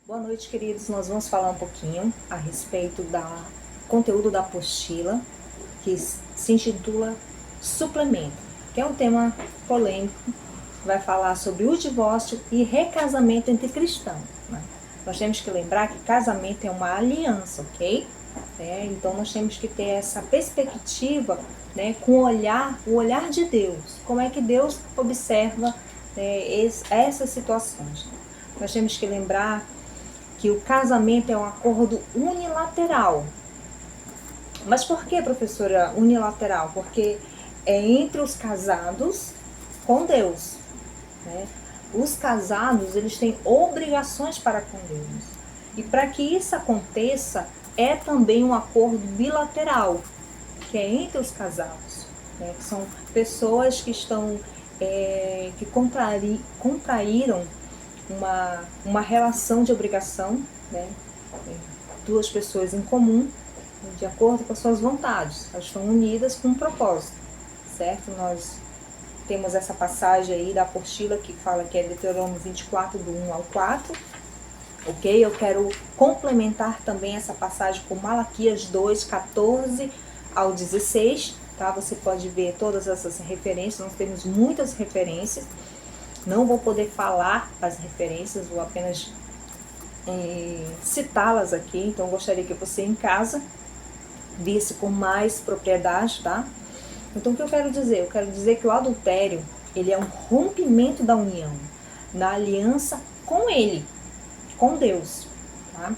Boa noite, queridos. Nós vamos falar um pouquinho a respeito do conteúdo da apostila, que se intitula Suplemento, que é um tema polêmico, que vai falar sobre o divórcio e recasamento entre cristãos, né? Nós temos que lembrar que casamento é uma aliança, ok? Então nós temos que ter essa perspectiva, né, com o olhar de Deus. Como é que Deus observa, essas situações? Nós temos que lembrar que o casamento é um acordo unilateral. Mas por que, professora, unilateral? Porque é entre os casados com Deus, né? Os casados, eles têm obrigações para com Deus. E para que isso aconteça, é também um acordo bilateral, que é entre os casados, né? Que são pessoas que estão, que contraíram uma relação de obrigação, né? Duas pessoas em comum, de acordo com as suas vontades, elas estão unidas com um propósito, certo? Nós temos essa passagem aí da apostila que fala que é Deuteronômio 24, do 1 ao 4, ok? Eu quero complementar também essa passagem com Malaquias 2, 14 ao 16, tá? Você pode ver todas essas referências, nós temos muitas referências. Não vou poder falar as referências, vou apenas citá-las aqui. Então eu gostaria que você em casa visse com mais propriedade, tá? Então o que eu quero dizer? Eu quero dizer que o adultério, ele é um rompimento da união, da aliança com ele, com Deus, tá?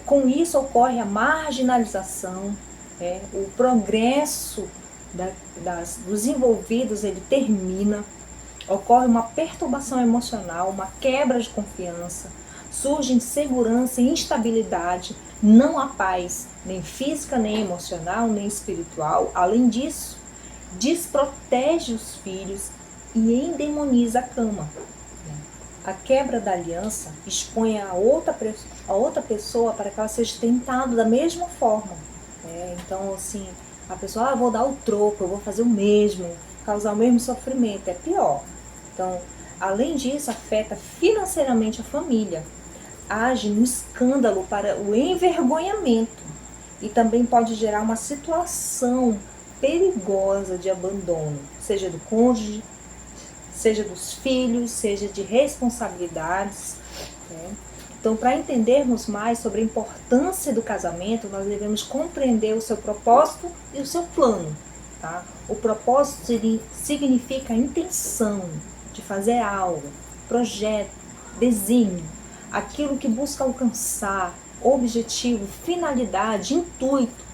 Com isso ocorre a marginalização, o progresso dos envolvidos, ele termina. Ocorre uma perturbação emocional, uma quebra de confiança, surge insegurança e instabilidade, não há paz, nem física, nem emocional, nem espiritual. Além disso, desprotege os filhos e endemoniza a cama. A quebra da aliança expõe a outra pessoa para que ela seja tentada da mesma forma. Então, assim, a pessoa, vou dar o troco, eu vou fazer o mesmo, causar o mesmo sofrimento, é pior. Então, além disso, afeta financeiramente a família, age no escândalo para o envergonhamento e também pode gerar uma situação perigosa de abandono, seja do cônjuge, seja dos filhos, seja de responsabilidades, né? Então, para entendermos mais sobre a importância do casamento, nós devemos compreender o seu propósito e o seu plano, tá? O propósito significa a intenção de fazer algo, projeto, desígnio, aquilo que busca alcançar, objetivo, finalidade, intuito.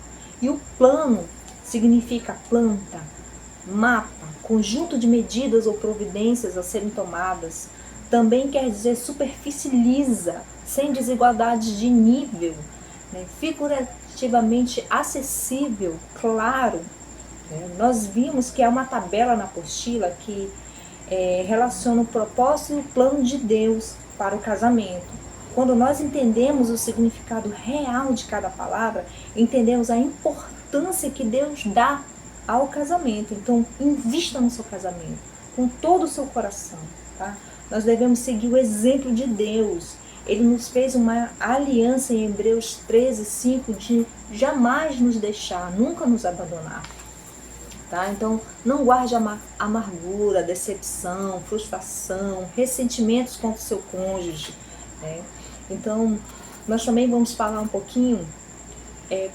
E o plano significa planta, mapa, conjunto de medidas ou providências a serem tomadas. Também quer dizer superfície lisa, sem desigualdades de nível, né? Figurativamente acessível, claro. Nós vimos que há uma tabela na apostila que relaciona o propósito e o plano de Deus para o casamento. Quando nós entendemos o significado real de cada palavra, entendemos a importância que Deus dá ao casamento. Então, invista no seu casamento, com todo o seu coração, tá? Nós devemos seguir o exemplo de Deus. Ele nos fez uma aliança em Hebreus 13, 5, de jamais nos deixar, nunca nos abandonar. Tá? Então, não guarde amargura, decepção, frustração, ressentimentos contra o seu cônjuge, né? Então, nós também vamos falar um pouquinho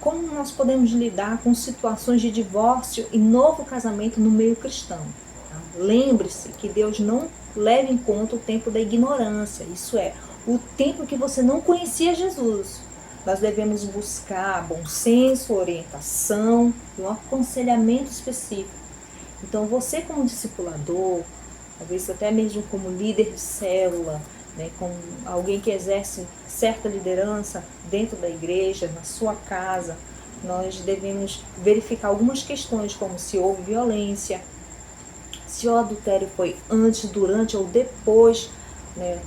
como nós podemos lidar com situações de divórcio e novo casamento no meio cristão. Tá? Lembre-se que Deus não leva em conta o tempo da ignorância, isso é, o tempo que você não conhecia Jesus. Nós devemos buscar bom senso, orientação e um aconselhamento específico. Então, você como discipulador, talvez até mesmo como líder de célula, né, como alguém que exerce certa liderança dentro da igreja, na sua casa, nós devemos verificar algumas questões, como se houve violência, se o adultério foi antes, durante ou depois, né,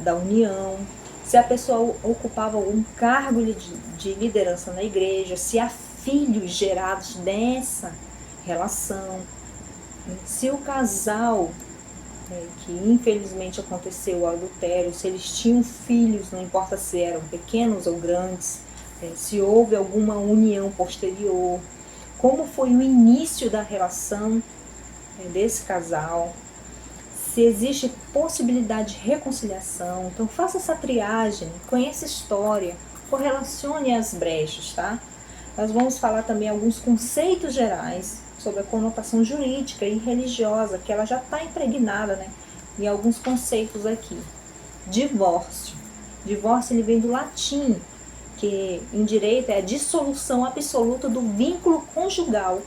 da união, se a pessoa ocupava algum cargo de liderança na igreja, se há filhos gerados dessa relação, se o casal que infelizmente aconteceu o adultério, se eles tinham filhos, não importa se eram pequenos ou grandes, se houve alguma união posterior, como foi o início da relação desse casal, se existe possibilidade de reconciliação. Então faça essa triagem, conheça a história, correlacione as brechas, tá? Nós vamos falar também alguns conceitos gerais sobre a conotação jurídica e religiosa, que ela já está impregnada, né, em alguns conceitos aqui. Divórcio. Divórcio, ele vem do latim, que em direito é a dissolução absoluta do vínculo conjugal,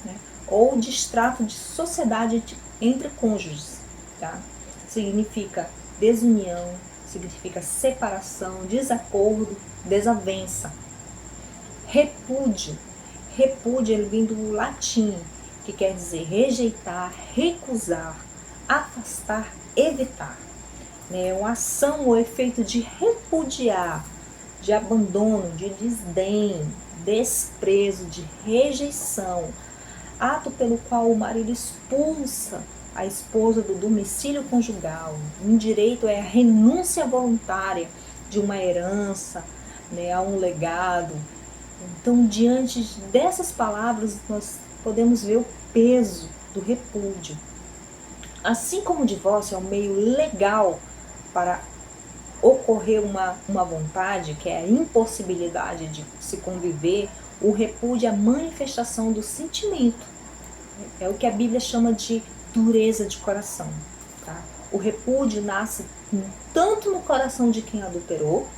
né, ou distrato de sociedade entre cônjuges, tá? Significa desunião, significa separação, desacordo, desavença. Repúdio. Repúdio, ele vem do latim, que quer dizer rejeitar, recusar, afastar, evitar. Uma ação ou efeito de repudiar, de abandono, de desdém, desprezo, de rejeição. Ato pelo qual o marido expulsa a esposa do domicílio conjugal. Em direito é a renúncia voluntária de uma herança, a um legado. Então, diante dessas palavras, nós podemos ver o peso do repúdio. Assim como o divórcio é um meio legal para ocorrer uma vontade, que é a impossibilidade de se conviver, o repúdio é a manifestação do sentimento. É o que a Bíblia chama de dureza de coração. Tá? O repúdio nasce tanto no coração de quem adulterou,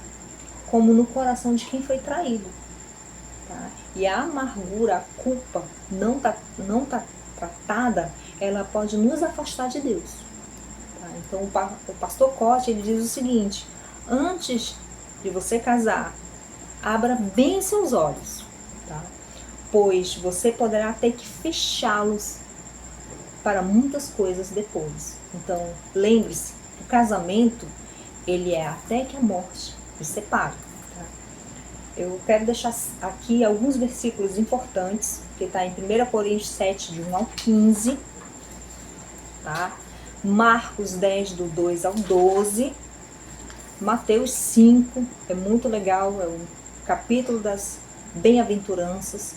como no coração de quem foi traído. Tá? E a amargura, a culpa não tá tratada, ela pode nos afastar de Deus. Tá? Então o pastor Cote, ele diz o seguinte: antes de você casar, abra bem seus olhos, tá? Pois você poderá ter que fechá-los para muitas coisas depois. Então lembre-se, o casamento, ele é até que a morte os separe. Eu quero deixar aqui alguns versículos importantes, que está em 1 Coríntios 7, de 1 ao 15, tá? Marcos 10, do 2 ao 12, Mateus 5, é muito legal, é o capítulo das bem-aventuranças,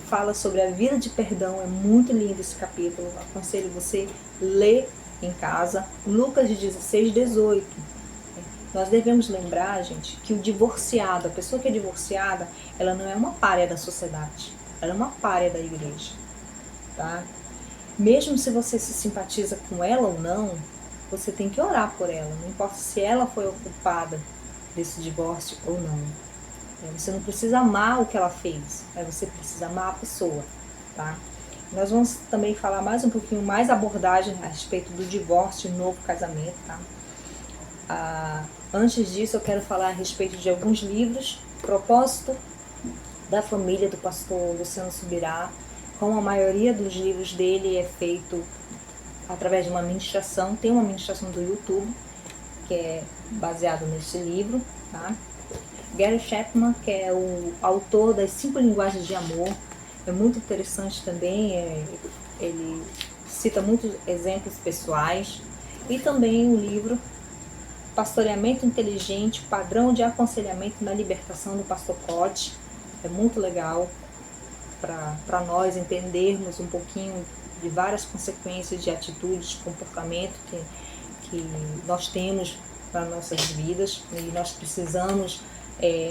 fala sobre a vida de perdão, é muito lindo esse capítulo, aconselho você ler em casa. Lucas 16, 18. Nós devemos lembrar, gente, que o divorciado, a pessoa que é divorciada, ela não é uma pária da sociedade, ela é uma pária da igreja, tá? Mesmo se você se simpatiza com ela ou não, você tem que orar por ela, não importa se ela foi ocupada desse divórcio ou não. Você não precisa amar o que ela fez, mas você precisa amar a pessoa, tá? Nós vamos também falar mais um pouquinho, mais abordagem a respeito do divórcio e novo casamento, tá? Antes disso, eu quero falar a respeito de alguns livros. Propósito da Família, do pastor Luciano Subirá. Como a maioria dos livros dele é feito através de uma ministração, tem uma ministração do YouTube, que é baseado nesse livro, tá? Gary Chapman, que é o autor das 5 linguagens de amor, é muito interessante também, ele cita muitos exemplos pessoais. E também o livro Pastoreamento Inteligente, Padrão de Aconselhamento na Libertação, do pastor Cote. É muito legal para nós entendermos um pouquinho de várias consequências de atitudes, de comportamento que nós temos para nossas vidas, e nós precisamos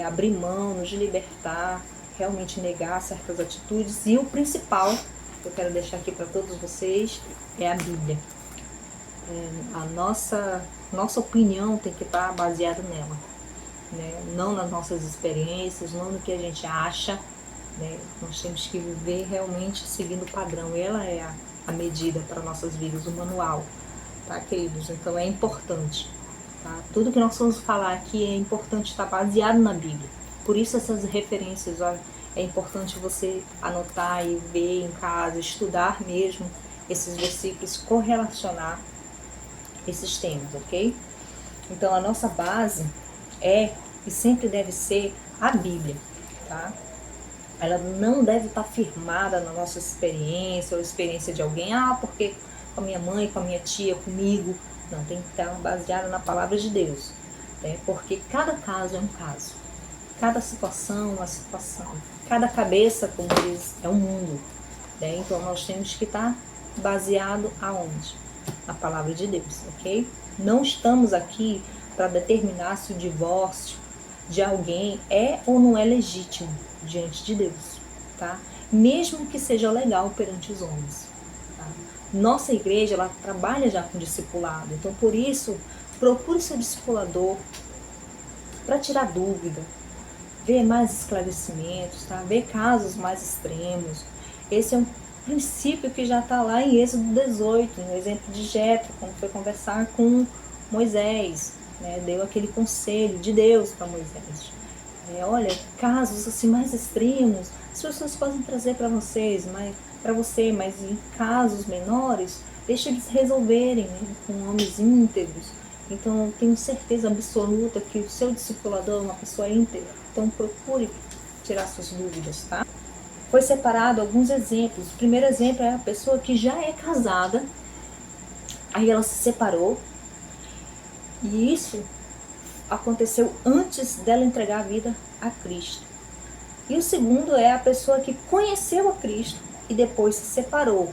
abrir mão, nos libertar, realmente negar certas atitudes. E o principal que eu quero deixar aqui para todos vocês é a Bíblia. A nossa opinião tem que estar baseada nela, né? Não nas nossas experiências, não no que a gente acha, né? Nós temos que viver realmente seguindo o padrão. Ela é a medida para nossas vidas, o manual, tá, queridos? Então é importante, tá? Tudo que nós vamos falar aqui é importante estar baseado na Bíblia. Por isso essas referências, olha, é importante você anotar e ver em casa, estudar mesmo esses versículos, correlacionar esses temas, ok? Então a nossa base é e sempre deve ser a Bíblia, tá? Ela não deve estar firmada na nossa experiência ou experiência de alguém, porque com a minha mãe, com a minha tia, comigo. Não, tem que estar baseado na palavra de Deus, né? Porque cada caso é um caso, cada situação é uma situação, cada cabeça, como diz, é um mundo, né? Então nós temos que estar baseado aonde? Na palavra de Deus, ok? Não estamos aqui para determinar se o divórcio de alguém é ou não é legítimo diante de Deus, tá? Mesmo que seja legal perante os homens, tá? Nossa igreja, ela trabalha já com discipulado, então por isso, procure seu discipulador para tirar dúvida, ver mais esclarecimentos, tá? Ver casos mais extremos. Esse é um princípio que já está lá em Êxodo 18, no exemplo de Jetro, quando foi conversar com Moisés, né? Deu aquele conselho de Deus para Moisés. Olha, casos assim mais extremos, as pessoas podem trazer para vocês, mas em casos menores, deixa eles resolverem, né? Com homens íntegros. Então, eu tenho certeza absoluta que o seu discipulador é uma pessoa íntegra. Então, procure tirar suas dúvidas, tá? Foi separado alguns exemplos. O primeiro exemplo é a pessoa que já é casada, aí ela se separou, e isso aconteceu antes dela entregar a vida a Cristo. E o segundo é a pessoa que conheceu a Cristo e depois se separou.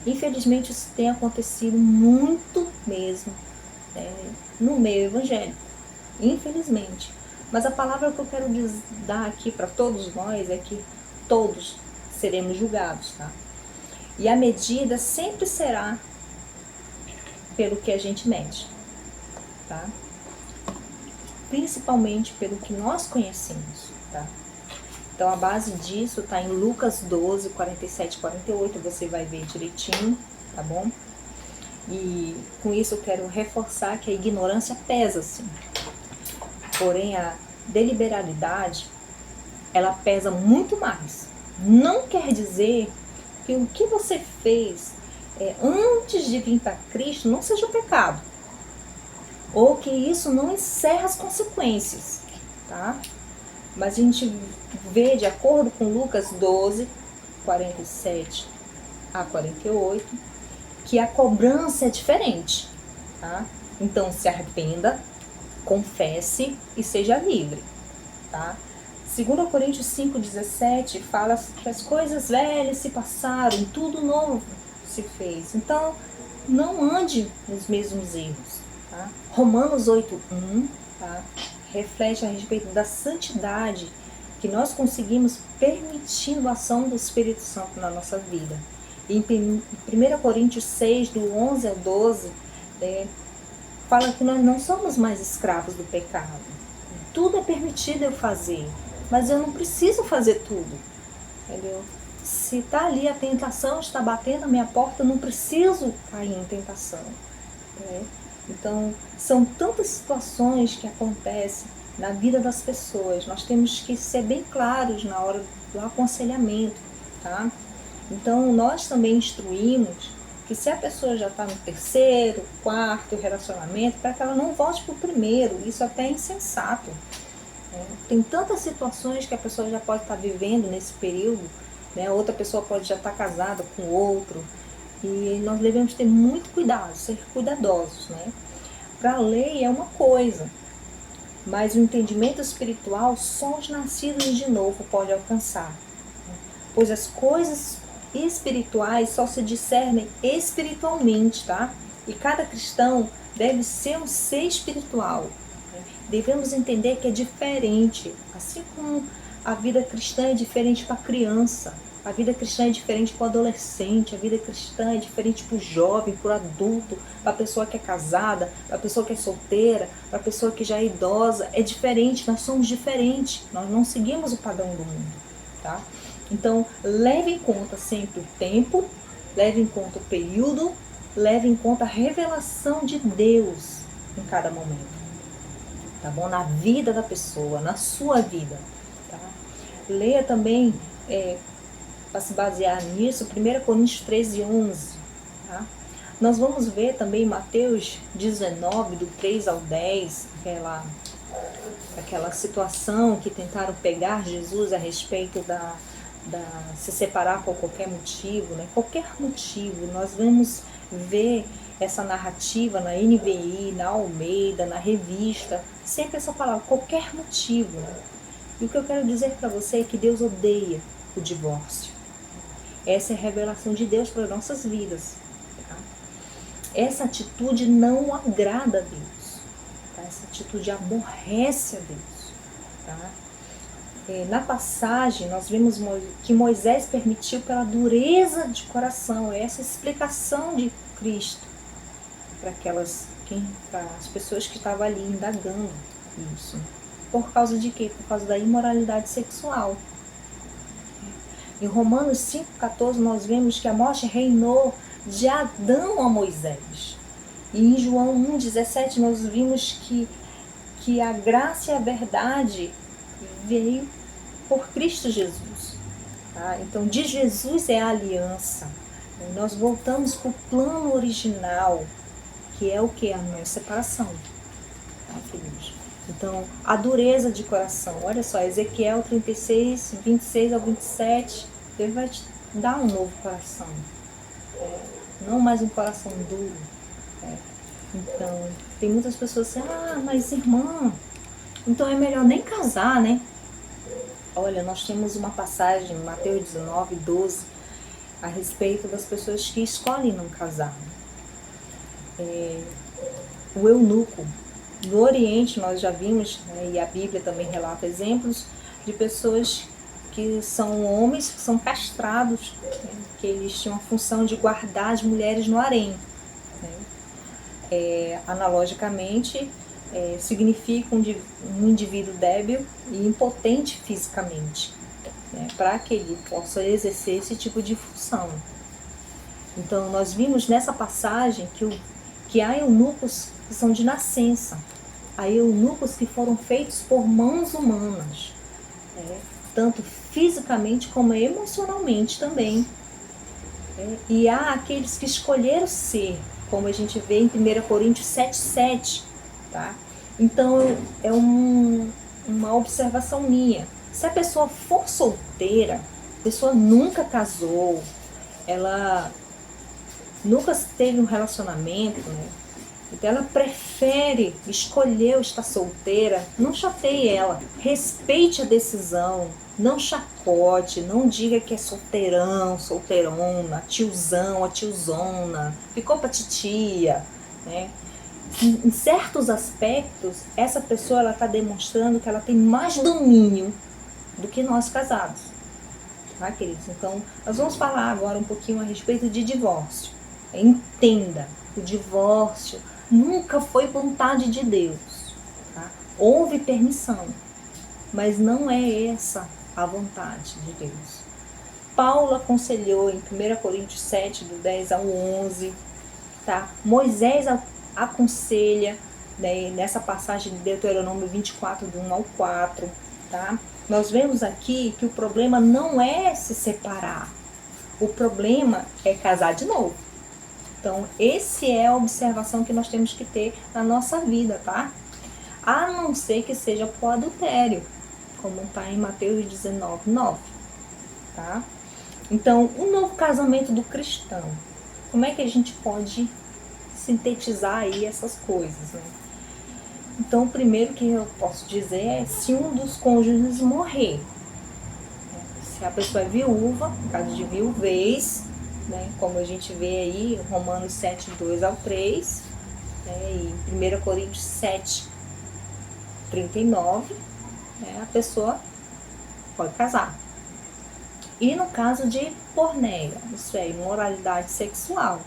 Infelizmente, isso tem acontecido muito mesmo, no meio evangélico, infelizmente. Mas a palavra que eu quero dar aqui para todos nós é que todos seremos julgados, tá? E a medida sempre será pelo que a gente mede, tá? Principalmente pelo que nós conhecemos, tá? Então a base disso está em Lucas 12, 47 e 48, você vai ver direitinho, tá bom? E com isso eu quero reforçar que a ignorância pesa, sim. Porém, a deliberalidade, ela pesa muito mais. Não quer dizer que o que você fez antes de vir para Cristo não seja pecado. Ou que isso não encerra as consequências, tá? Mas a gente vê, de acordo com Lucas 12, 47 a 48, que a cobrança é diferente, tá? Então, se arrependa, confesse e seja livre, tá? 2 Coríntios 5,17 fala que as coisas velhas se passaram, tudo novo se fez. Então, não ande nos mesmos erros, tá? Romanos 8,1, tá? Reflete a respeito da santidade que nós conseguimos permitindo a ação do Espírito Santo na nossa vida. Em 1 Coríntios 6, do 11 ao 12, fala que nós não somos mais escravos do pecado. Tudo é permitido eu fazer, mas eu não preciso fazer tudo, entendeu? Se está ali a tentação, está batendo a minha porta, eu não preciso cair em tentação, né? Então, são tantas situações que acontecem na vida das pessoas. Nós temos que ser bem claros na hora do aconselhamento, tá? Então, nós também instruímos que se a pessoa já está no terceiro, quarto relacionamento, para que ela não volte para o primeiro. Isso até é insensato, né? Tem tantas situações que a pessoa já pode estar vivendo nesse período, né? Outra pessoa pode já estar casada com outro. E nós devemos ter muito cuidado, ser cuidadosos, né? Para a lei é uma coisa, mas o entendimento espiritual só os nascidos de novo podem alcançar, né? Pois as coisas espirituais só se discernem espiritualmente, tá? E cada cristão deve ser um ser espiritual, né? Devemos entender que é diferente, assim como a vida cristã é diferente para a criança. A vida cristã é diferente para o adolescente, a vida cristã é diferente para o jovem, para o adulto, para a pessoa que é casada, para a pessoa que é solteira, para a pessoa que já é idosa. É diferente, nós somos diferentes, nós não seguimos o padrão do mundo, tá? Então, leve em conta sempre o tempo, leve em conta o período, leve em conta a revelação de Deus em cada momento, tá bom? Na vida da pessoa, na sua vida, tá? Leia também, para se basear nisso, 1 Coríntios 13:11, tá? Nós vamos ver também Mateus 19, do 3 ao 10, aquela situação que tentaram pegar Jesus a respeito se separar por qualquer motivo, né? Qualquer motivo. Nós vemos vê essa narrativa na NVI, na Almeida, na revista, sempre essa palavra, qualquer motivo. Né? E o que eu quero dizer para você é que Deus odeia o divórcio. Essa é a revelação de Deus para nossas vidas. Tá? Essa atitude não agrada a Deus. Tá? Essa atitude aborrece a Deus. Tá? Na passagem, nós vimos que Moisés permitiu pela dureza de coração, essa explicação de Cristo para as pessoas que estavam ali indagando isso. Por causa de quê? Por causa da imoralidade sexual. Em Romanos 5,14 nós vemos que a morte reinou de Adão a Moisés. E em João 1,17 nós vimos que a graça e a verdade veio por Cristo Jesus. Tá? Então de Jesus é a aliança. Nós voltamos para o plano original, que é o que? A nossa separação. Tá, queridos? Então, a dureza de coração. Olha só, Ezequiel 36, 26 ao 27, Deus vai te dar um novo coração. Não mais um coração duro. Então, tem muitas pessoas assim, mas irmã, então é melhor nem casar, né? Olha, nós temos uma passagem em Mateus 19, 12, a respeito das pessoas que escolhem não casar. O eunuco. No Oriente nós já vimos, né, e a Bíblia também relata exemplos de pessoas que são homens que são castrados, né, que eles tinham a função de guardar as mulheres no harém. Né. Analogicamente, significa um indivíduo débil e impotente fisicamente, né, para que ele possa exercer esse tipo de função. Então nós vimos nessa passagem que há eunucos que são de nascença. Há eunucos que foram feitos por mãos humanas, né? Tanto fisicamente como emocionalmente também. E há aqueles que escolheram ser, como a gente vê em 1 Coríntios 7,7. Tá? Então é uma observação minha. Se a pessoa for solteira, a pessoa nunca casou, ela nunca teve um relacionamento, né? Então ela prefere, escolheu estar solteira, não chateie ela, respeite a decisão, não chacote, não diga que é solteirão, solteirona, tiozão, a tiozona, ficou pra titia, né? Em certos aspectos, essa pessoa ela está demonstrando que ela tem mais domínio do que nós casados, tá, queridos? Então, nós vamos falar agora um pouquinho a respeito de divórcio. Entenda, o divórcio nunca foi vontade de Deus. Tá? Houve permissão, mas não é essa a vontade de Deus. Paulo aconselhou em 1 Coríntios 7, do 10 ao 11. Tá? Moisés aconselha, né, nessa passagem de Deuteronômio 24, do 1 ao 4. Tá? Nós vemos aqui que o problema não é se separar. O problema é casar de novo. Então, essa é a observação que nós temos que ter na nossa vida, tá? A não ser que seja por adultério, como está em Mateus 19, 9, tá? Então, o novo casamento do cristão, como é que a gente pode sintetizar aí essas coisas, né? Então, o primeiro que eu posso dizer é se um dos cônjuges morrer. Se a pessoa é viúva, no caso de viuvez, né, como a gente vê aí, Romanos 7, 2 ao 3, né, e 1 Coríntios 7, 39, né, a pessoa pode casar. E no caso de porneia, isso é imoralidade sexual,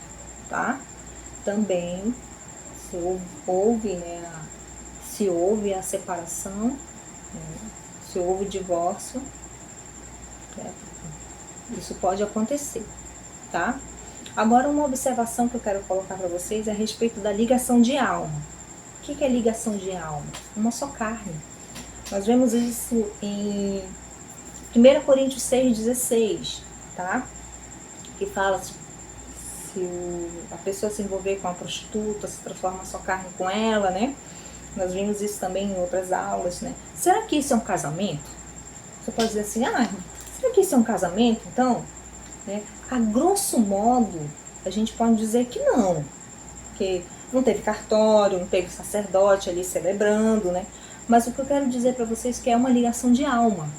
tá? Também se houve a separação, né, se houve divórcio, né, isso pode acontecer. Tá? Agora uma observação que eu quero colocar para vocês é a respeito da ligação de alma. O que é ligação de alma? Uma só carne. Nós vemos isso em 1 Coríntios 6,16, tá? Que fala se a pessoa se envolver com a prostituta, se transforma sua carne com ela, né? Nós vimos isso também em outras aulas, né? Será que isso é um casamento? Você pode dizer assim, será que isso é um casamento, então? Né? A grosso modo, a gente pode dizer que não, porque não teve cartório, não teve sacerdote ali celebrando, né? Mas o que eu quero dizer para vocês é que é uma ligação de alma,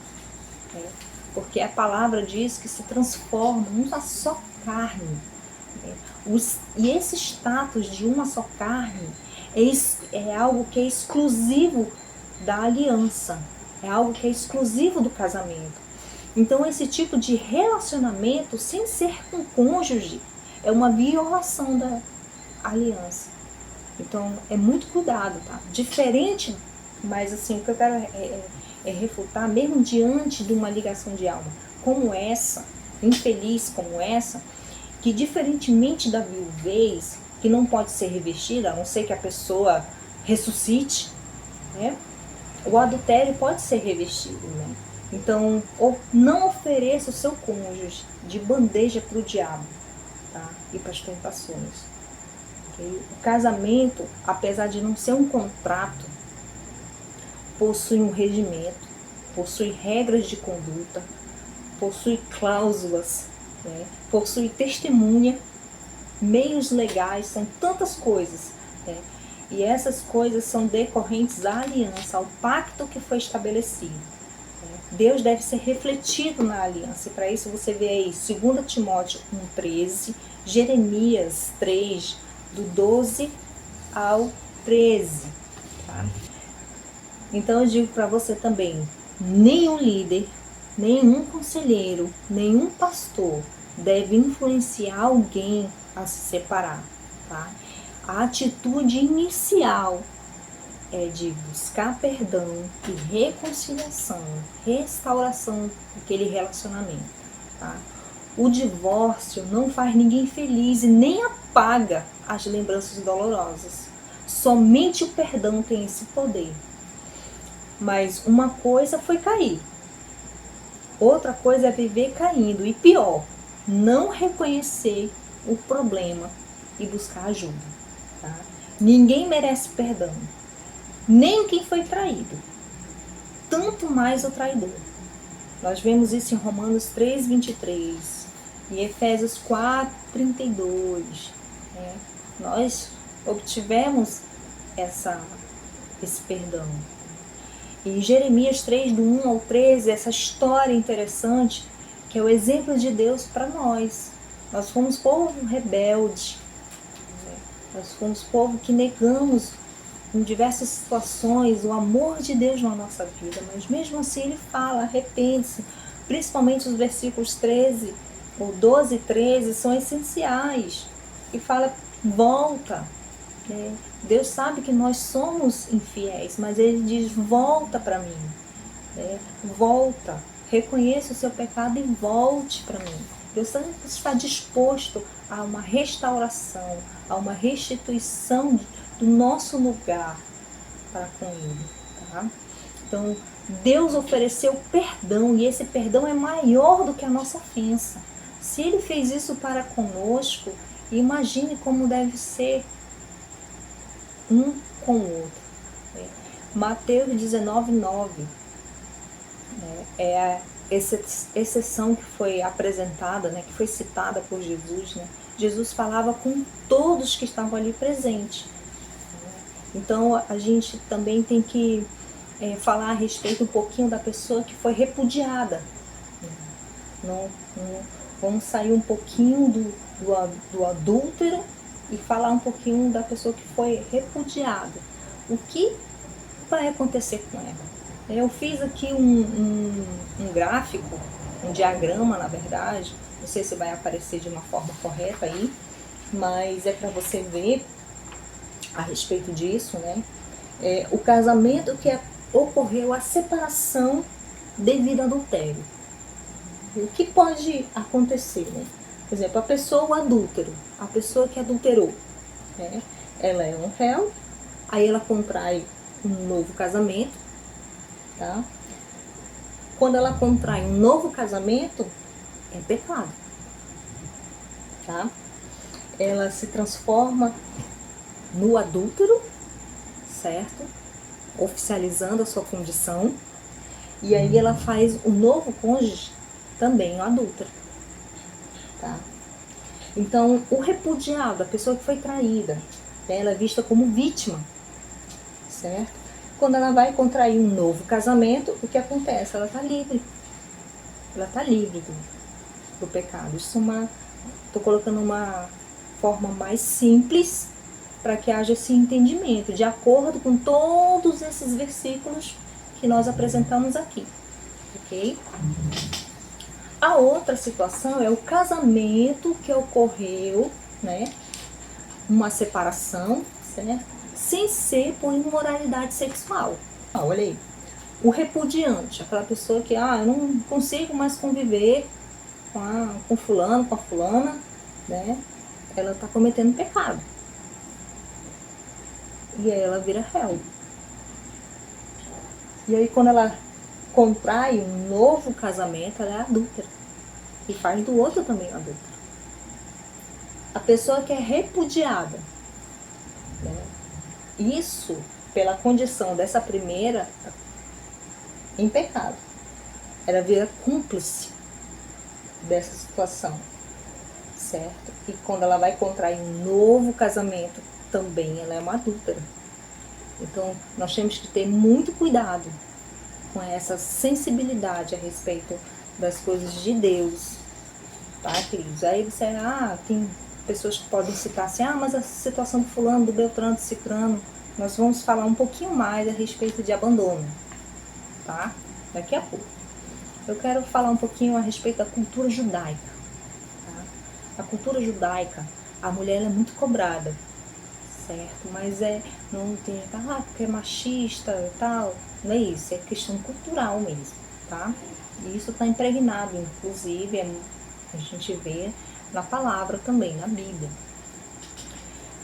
né? Porque a palavra diz que se transforma numa só carne, né? E esse status de uma só carne é algo que é exclusivo da aliança, é algo que é exclusivo do casamento. Então esse tipo de relacionamento, sem ser com cônjuge, é uma violação da aliança. Então é muito cuidado, tá? Diferente, mas assim, o que eu quero é refutar, mesmo diante de uma ligação de alma como essa, infeliz como essa, que diferentemente da viuvez, que não pode ser revestida, a não ser que a pessoa ressuscite, né? O adultério pode ser revestido, né? Então, não ofereça o seu cônjuge de bandeja para o diabo, tá? E para as tentações. Okay? O casamento, apesar de não ser um contrato, possui um regimento, possui regras de conduta, possui cláusulas, né? Possui testemunha, meios legais, são tantas coisas, né? E essas coisas são decorrentes da aliança, ao pacto que foi estabelecido. Deus deve ser refletido na aliança. E para isso você vê aí 2 Timóteo 1,13, Jeremias 3, do 12 ao 13. Tá? Então eu digo para você também, nenhum líder, nenhum conselheiro, nenhum pastor deve influenciar alguém a se separar. Tá? A atitude inicial é de buscar perdão e reconciliação, restauração daquele relacionamento. Tá? O divórcio não faz ninguém feliz e nem apaga as lembranças dolorosas. Somente o perdão tem esse poder. Mas uma coisa foi cair, outra coisa é viver caindo. E pior, não reconhecer o problema e buscar ajuda. Tá? Ninguém merece perdão. Nem quem foi traído, tanto mais o traidor. Nós vemos isso em Romanos 3:23, em Efésios 4:32. Né? Nós obtivemos esse perdão. E em Jeremias 3, do 1 ao 13, essa história interessante, que é o exemplo de Deus para nós. Nós fomos povo rebelde, né? Nós fomos povo que negamos em diversas situações o amor de Deus na nossa vida, mas mesmo assim ele fala, arrepende-se. Principalmente os versículos 13, ou 12 e 13 são essenciais, e fala, volta, né? Deus sabe que nós somos infiéis, mas ele diz, volta para mim, né? Volta, reconheça o seu pecado e volte para mim. Deus está disposto a uma restauração, a uma restituição do nosso lugar para com Ele. Tá? Então, Deus ofereceu perdão, e esse perdão é maior do que a nossa ofensa. Se Ele fez isso para conosco, imagine como deve ser um com o outro. Mateus 19:9 é a exceção que foi apresentada, né, que foi citada por Jesus. Né? Jesus falava com todos que estavam ali presentes. Então a gente também tem que falar a respeito um pouquinho da pessoa que foi repudiada. Vamos sair um pouquinho do adúltero e falar um pouquinho da pessoa que foi repudiada. O que vai acontecer com ela? Eu fiz aqui um gráfico, um diagrama, na verdade. Não sei se vai aparecer de uma forma correta aí, mas é para você ver a respeito disso, né? O casamento que ocorreu a separação devido ao adultério. O que pode acontecer, né? Por exemplo, a pessoa, o adúltero, a pessoa que adulterou, né? Ela é um réu, aí ela contrai um novo casamento, tá? Quando ela contrai um novo casamento, é pecado, tá? Ela se transforma no adúltero, certo? Oficializando a sua condição. E aí ela faz o novo cônjuge também o adúltero, tá? Então, o repudiado, a pessoa que foi traída, né, ela é vista como vítima, certo? Quando ela vai contrair um novo casamento, o que acontece? Ela está livre. Ela está livre do pecado. Isso estou colocando uma forma mais simples para que haja esse entendimento, de acordo com todos esses versículos que nós apresentamos aqui, ok? A outra situação é o casamento que ocorreu, né? Uma separação, certo? Sem ser por imoralidade sexual. Olha aí. O repudiante, aquela pessoa que, eu não consigo mais conviver com fulano, com a fulana, né? Ela está cometendo pecado. E aí ela vira réu. E aí quando ela contrai um novo casamento, ela é adúltera. E faz do outro também adúltero. A pessoa que é repudiada, né? Isso, pela condição dessa primeira, em pecado. Ela vira cúmplice dessa situação, certo? E quando ela vai contrair um novo casamento, também ela é uma adúltera. Então, nós temos que ter muito cuidado com essa sensibilidade a respeito das coisas de Deus, tá, queridos? Aí você, tem pessoas que podem citar assim, mas a situação do fulano, do Beltrano, do Cicrano, nós vamos falar um pouquinho mais a respeito de abandono, tá? Daqui a pouco. Eu quero falar um pouquinho a respeito da cultura judaica, tá? A cultura judaica, a mulher ela é muito cobrada, certo? Mas não tem, porque é machista e tal, não é isso, é questão cultural mesmo, tá? E isso está impregnado, inclusive, a gente vê na palavra também, na Bíblia.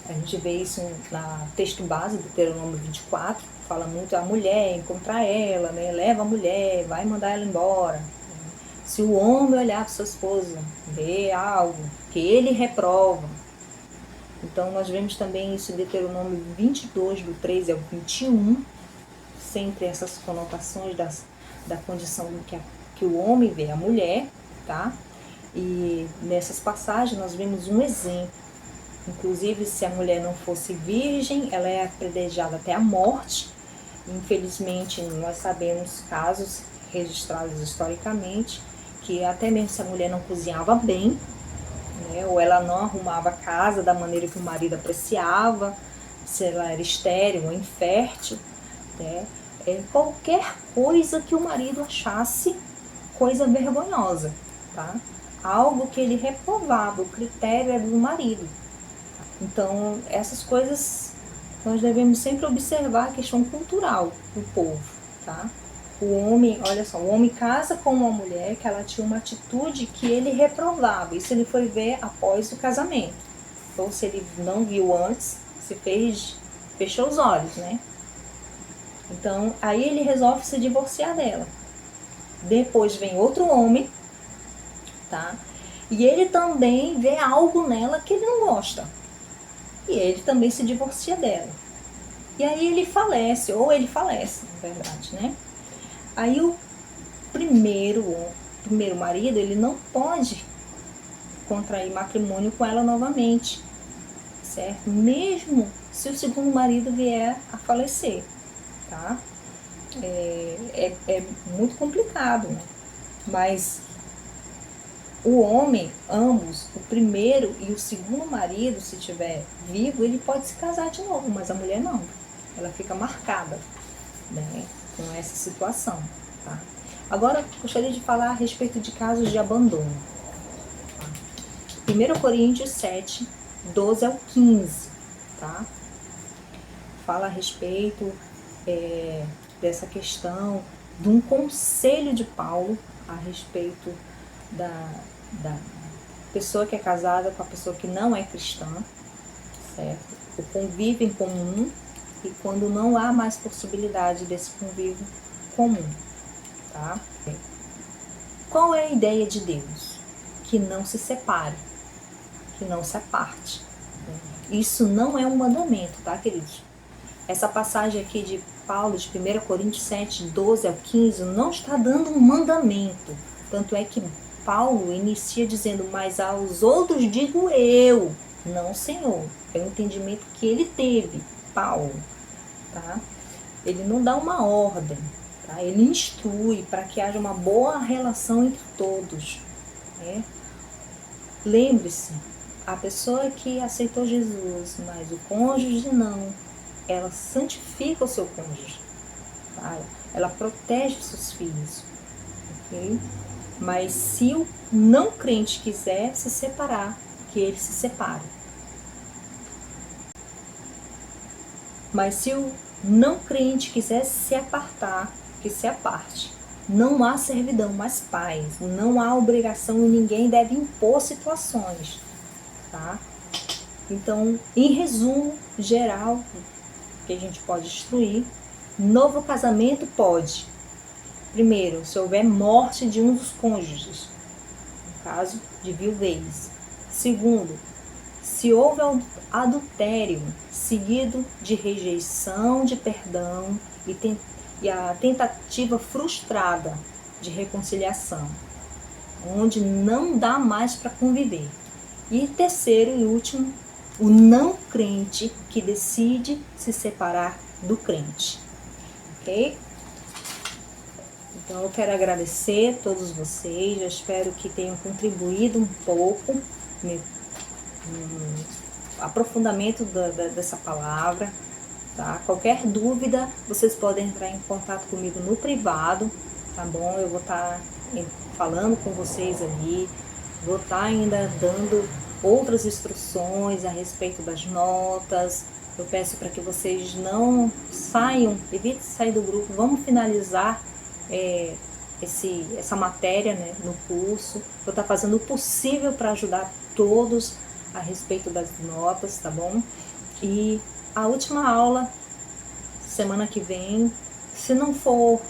A gente vê isso na texto base do Deuteronômio 24, fala muito a mulher, encontrar ela, né? Leva a mulher, vai mandar ela embora. Se o homem olhar para sua esposa, ver algo que ele reprova. Então nós vemos também isso em Deuteronômio 22, do 13 ao 21, sempre essas conotações da condição que o homem vê a mulher, tá? E nessas passagens nós vemos um exemplo. Inclusive, se a mulher não fosse virgem, ela é apedrejada até a morte. Infelizmente, nós sabemos casos registrados historicamente que até mesmo se a mulher não cozinhava bem, né, ou ela não arrumava a casa da maneira que o marido apreciava, se ela era estéril ou infértil, né, qualquer coisa que o marido achasse coisa vergonhosa, tá? Algo que ele reprovava, o critério era do marido. Então, essas coisas nós devemos sempre observar a questão cultural do povo, tá? O homem, olha só, o homem casa com uma mulher que ela tinha uma atitude que ele reprovava. Isso ele foi ver após o casamento. Então, se ele não viu antes, fechou os olhos, né? Então, aí ele resolve se divorciar dela. Depois vem outro homem, tá? E ele também vê algo nela que ele não gosta. E ele também se divorcia dela. E aí ele falece, na verdade, né? Aí o primeiro marido, ele não pode contrair matrimônio com ela novamente, certo? Mesmo se o segundo marido vier a falecer, tá? É muito complicado, né? Mas o homem, ambos, o primeiro e o segundo marido, se estiver vivo, ele pode se casar de novo, mas a mulher não. Ela fica marcada, né, com essa situação, tá? Agora, gostaria de falar a respeito de casos de abandono. Tá? 1 Coríntios 7, 12 ao 15, tá? Fala a respeito dessa questão, de um conselho de Paulo a respeito da pessoa que é casada com a pessoa que não é cristã, certo? O convívio em comum e quando não há mais possibilidade desse convívio comum, tá? Qual é a ideia de Deus? Que não se separe, que não se aparte. Isso não é um mandamento, tá, queridos? Essa passagem aqui de Paulo, de 1 Coríntios 7, 12 ao 15, não está dando um mandamento. Tanto é que Paulo inicia dizendo, mas aos outros digo eu, não Senhor. É o entendimento que ele teve, Paulo, tá? Ele não dá uma ordem, tá? Ele instrui para que haja uma boa relação entre todos, né? Lembre-se, a pessoa que aceitou Jesus, mas o cônjuge não, ela santifica o seu cônjuge, tá? Ela protege os seus filhos, ok? Mas se o não crente quiser se separar, que ele se separe. Mas se o não crente quiser se apartar, que se aparte. Não há servidão, mas paz. Não há obrigação e ninguém deve impor situações, tá? Então, em resumo geral, que a gente pode instruir, novo casamento pode. Primeiro, se houver morte de um dos cônjuges, no caso de viuvez. Segundo, se houve adultério seguido de rejeição de perdão e a tentativa frustrada de reconciliação, onde não dá mais para conviver. E terceiro e último, o não crente que decide se separar do crente. Ok? Então eu quero agradecer a todos vocês, eu espero que tenham contribuído um pouco no aprofundamento dessa palavra, tá? Qualquer dúvida, vocês podem entrar em contato comigo no privado, tá bom? Eu vou estar falando com vocês ali, vou estar ainda dando outras instruções a respeito das notas. Eu peço para que vocês não saiam, evite sair do grupo, vamos finalizar essa matéria, né, no curso. Vou estar fazendo o possível para ajudar todos a respeito das notas, tá bom? E a última aula, semana que vem, se não for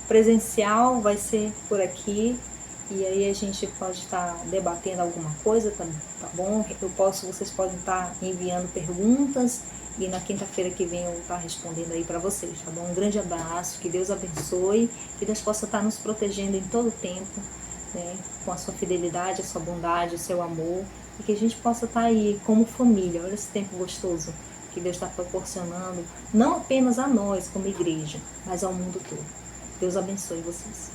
presencial, vai ser por aqui. E aí a gente pode estar debatendo alguma coisa, tá bom? Vocês podem estar enviando perguntas e na quinta-feira que vem eu vou estar respondendo aí para vocês, tá bom? Um grande abraço, que Deus abençoe, que Deus possa estar nos protegendo em todo o tempo, né? Com a sua fidelidade, a sua bondade, o seu amor, e que a gente possa estar aí como família. Olha esse tempo gostoso que Deus está proporcionando, não apenas a nós como igreja, mas ao mundo todo. Deus abençoe vocês.